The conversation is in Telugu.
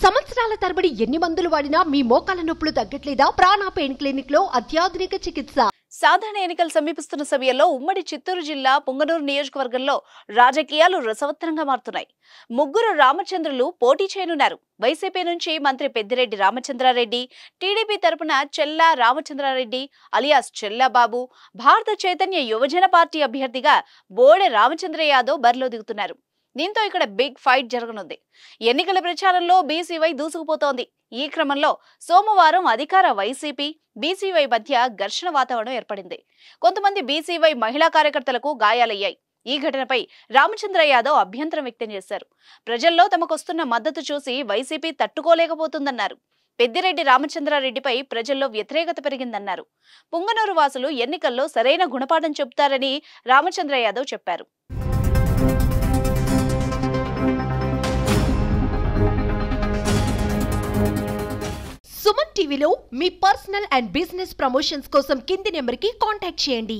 సంవత్సరాల తరబడి ఎన్ని మందులు వాడినా మీ మోకాల నొప్పులు తగ్గట్లేదా? ప్రాణ పెయిన్ క్లినిక్ లో అత్యాధునిక చికిత్స. సాధారణ ఎన్నికలు సమీపిస్తున్న సమయంలో ఉమ్మడి చిత్తూరు జిల్లా పుంగనూరు నియోజకవర్గంలో రాజకీయాలు రసవత్తరంగా మారుతున్నాయి. ముగ్గురు రామచంద్రులు పోటీ చేయనున్నారు. వైసీపీ నుంచి మంత్రి పెద్దిరెడ్డి రామచంద్రారెడ్డి, టీడీపీ తరపున చెల్లా రామచంద్రారెడ్డి అలియాస్ చెల్లాబాబు, భారత చైతన్య యువజన పార్టీ అభ్యర్థిగా బోడె రామచంద్ర యాదవ్ బరిలో దిగుతున్నారు. దీంతో ఇక్కడ బిగ్ ఫైట్ జరగనుంది. ఎన్నికల ప్రచారంలో బీసీవై దూసుకుపోతోంది. ఈ క్రమంలో సోమవారం అధికార వైసీపీ బీసీవై మధ్య ఘర్షణ వాతావరణం ఏర్పడింది. కొంతమంది బీసీవై మహిళా కార్యకర్తలకు గాయాలయ్యాయి. ఈ ఘటనపై రామచంద్ర యాదవ్ అభ్యంతరం వ్యక్తం చేశారు. ప్రజల్లో తమకొస్తున్న మద్దతు చూసి వైసీపీ తట్టుకోలేకపోతుందన్నారు. పెద్దిరెడ్డి రామచంద్రారెడ్డిపై ప్రజల్లో వ్యతిరేకత పెరిగిందన్నారు. పుంగనూరు వాసులు ఎన్నికల్లో సరైన గుణపాఠం చెబుతారని రామచంద్ర యాదవ్ చెప్పారు. సుమన్ టీవీలో మీ పర్సనల్ అండ్ బిజినెస్ ప్రమోషన్స్ కోసం కింది నెంబర్కి కాంటాక్ట్ చేయండి.